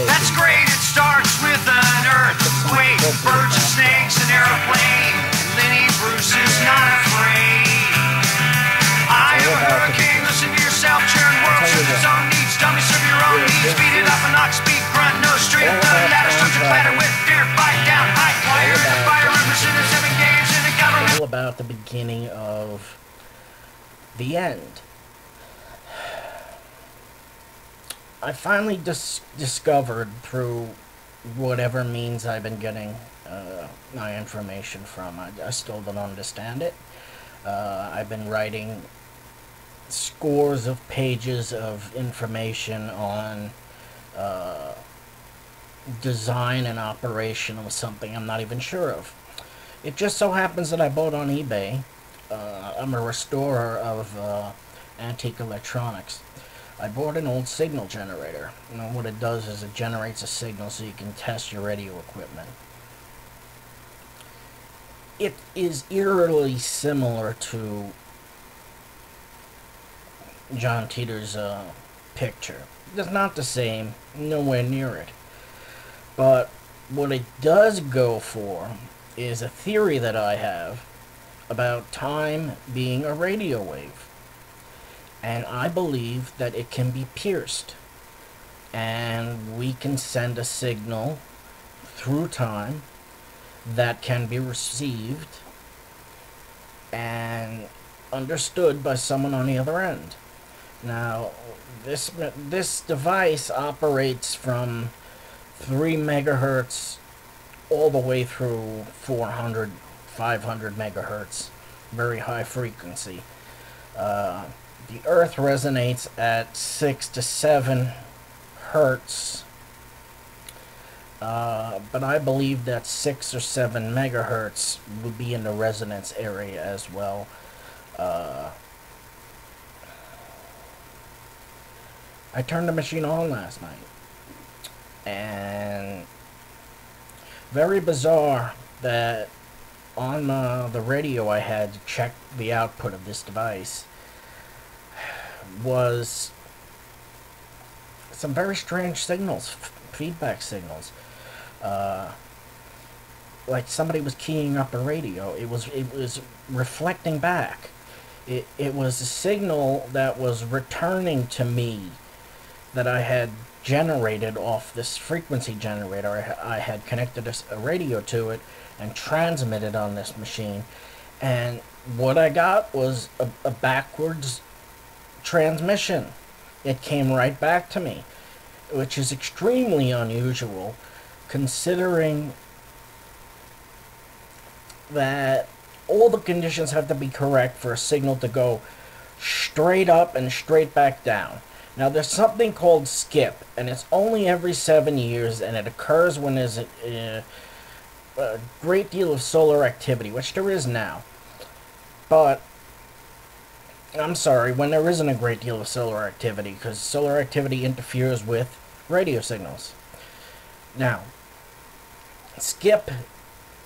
That's great, it starts with an earthquake, birds and snakes, an airplane. Lenny Bruce is not afraid. I am a hurricane, listen to yourself, churn world, serve its own needs. Dummy, serve your own needs. Beat it up a knock, speak, grunt, no strength. The ladder starts to clatter with fear, fight down, high choir. The fire represented 7 games in the government. All about the beginning of the end. I finally discovered through whatever means I've been getting my information from. I still don't understand it. I've been writing scores of pages of information on design and operation of something I'm not even sure of. It just so happens that I bought on eBay. I'm a restorer of antique electronics. I bought an old signal generator. And what it does is it generates a signal so you can test your radio equipment. It is eerily similar to John Teeter's picture. It's not the same, nowhere near it. But what it does go for is a theory that I have about time being a radio wave. And I believe that it can be pierced. And we can send a signal through time that can be received and understood by someone on the other end. Now, this device operates from 3 megahertz all the way through 400, 500 megahertz, very high frequency. The Earth resonates at 6 to 7 hertz, but I believe that 6 or 7 megahertz would be in the resonance area as well. I turned the machine on last night, and very bizarre that on the radio I had to check the output of this device was some very strange signals, feedback signals. Like somebody was keying up a radio. It was reflecting back. It was a signal that was returning to me that I had generated off this frequency generator. I had connected a radio to it and transmitted on this machine, and what I got was a backwards transmission. It came right back to me, which is extremely unusual considering that all the conditions have to be correct for a signal to go straight up and straight back down. Now there's something called skip, and it's only every 7 years, and it occurs when there's a great deal of solar activity, which there is now. But I'm sorry, when there isn't a great deal of solar activity, because solar activity interferes with radio signals. Now, skip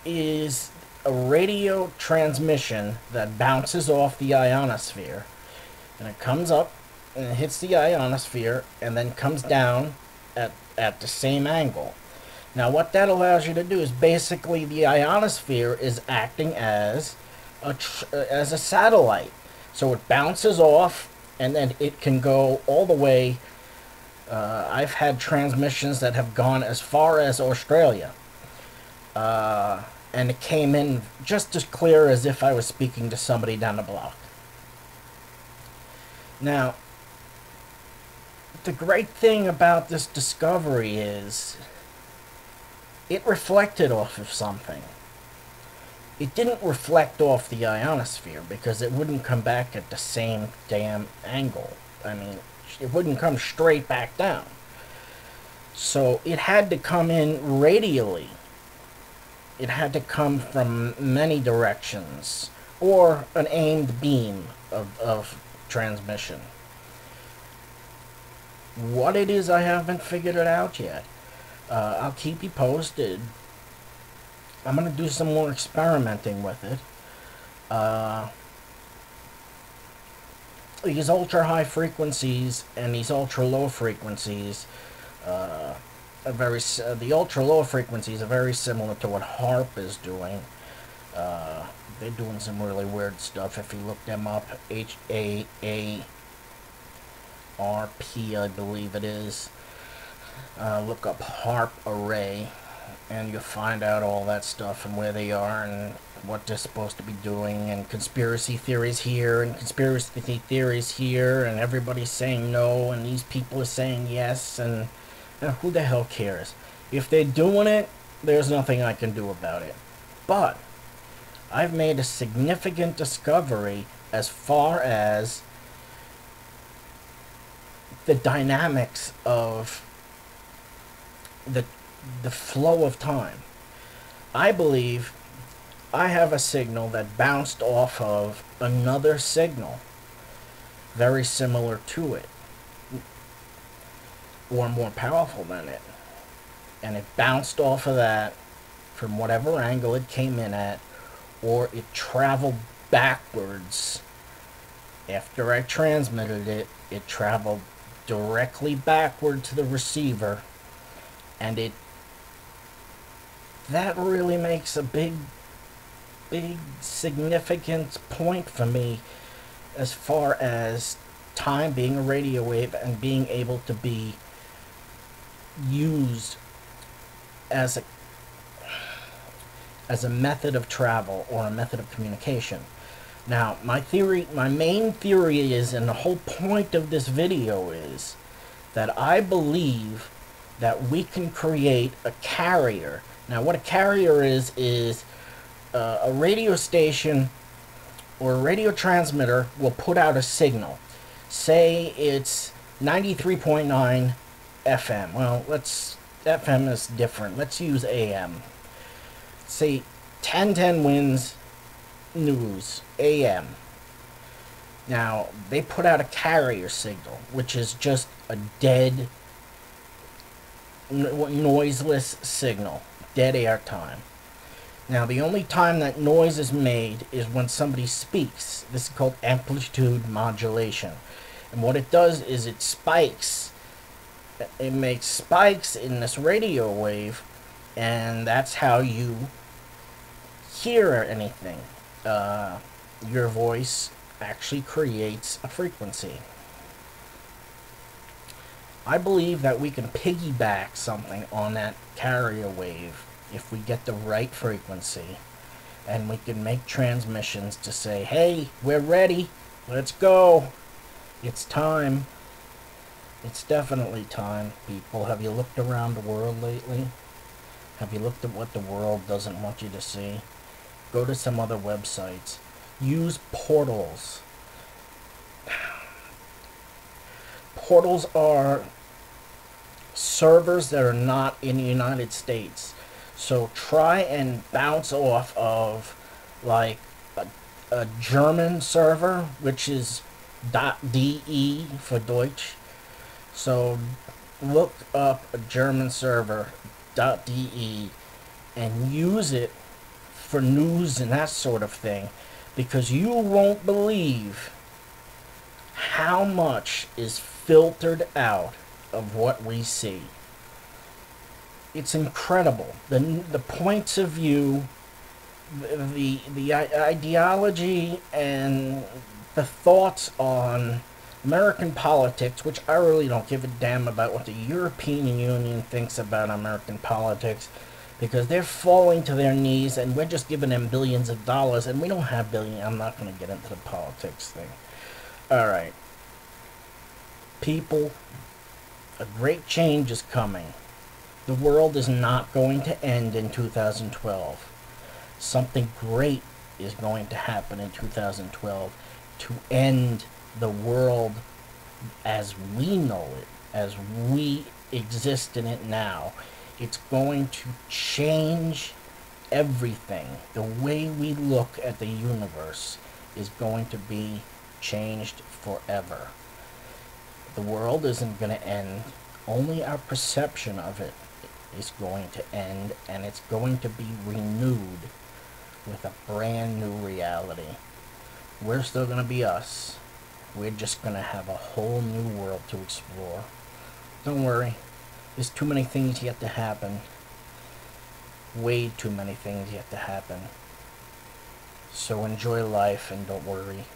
is a radio transmission that bounces off the ionosphere, and it comes up and it hits the ionosphere and then comes down at the same angle. Now what that allows you to do is basically the ionosphere is acting as a satellite. So it bounces off, and then it can go all the way. I've had transmissions that have gone as far as Australia. And it came in just as clear as if I was speaking to somebody down the block. Now, the great thing about this discovery is it reflected off of something. It didn't reflect off the ionosphere because it wouldn't come back at the same damn angle. I mean, it wouldn't come straight back down. So it had to come in radially. It had to come from many directions, or an aimed beam of transmission. What it is, I haven't figured it out yet. I'll keep you posted. I'm going to do some more experimenting with it. These ultra high frequencies and these ultra low frequencies, the ultra low frequencies are very similar to what HARP is doing. They're doing some really weird stuff. If you look them up, HAARP, I believe it is. Look up HARP array, and you'll find out all that stuff and where they are and what they're supposed to be doing, and conspiracy theories here and conspiracy theories here, and everybody's saying no and these people are saying yes, and who the hell cares? If they're doing it, there's nothing I can do about it. But I've made a significant discovery as far as the dynamics of the flow of time. I believe I have a signal that bounced off of another signal very similar to it, or more powerful than it, and it bounced off of that from whatever angle it came in at, or it traveled backwards. After I transmitted it, it traveled directly backward to the receiver, and that really makes a big significant point for me as far as time being a radio wave and being able to be used as a method of travel or a method of communication. Now, my main theory is, and the whole point of this video is, that I believe that we can create a carrier. Now, what a carrier is a radio station or a radio transmitter will put out a signal. Say it's 93.9 FM. Well, FM is different. Let's use AM. Say 1010 wins news, AM. Now, they put out a carrier signal, which is just a dead, noiseless signal, dead air time. Now, the only time that noise is made is when somebody speaks. This is called amplitude modulation. And what it does is it spikes. It makes spikes in this radio wave, and that's how you hear anything. Your voice actually creates a frequency. I believe that we can piggyback something on that carrier wave if we get the right frequency, and we can make transmissions to say, hey, we're ready, let's go, it's time. It's definitely time, people. Have you looked around the world lately? Have you looked at what the world doesn't want you to see? Go to some other websites. Use portals. Portals are servers that are not in the United States. So try and bounce off of like a German server, which is .de for Deutsch. So look up a German server, .de, and use it for news and that sort of thing, because you won't believe how much is filtered out of what we see. It's incredible. The points of view, the ideology, and the thoughts on American politics, which I really don't give a damn about what the European Union thinks about American politics, because they're falling to their knees and we're just giving them billions of dollars, and we don't have billions. I'm not going to get into the politics thing. Alright. People, a great change is coming. The world is not going to end in 2012. Something great is going to happen in 2012 to end the world as we know it, as we exist in it now. It's going to change everything. The way we look at the universe is going to be changed forever. The world isn't going to end. Only our perception of it is going to end, and it's going to be renewed with a brand new reality. We're still going to be us. We're just going to have a whole new world to explore. Don't worry. There's too many things yet to happen. Way too many things yet to happen. So enjoy life and don't worry.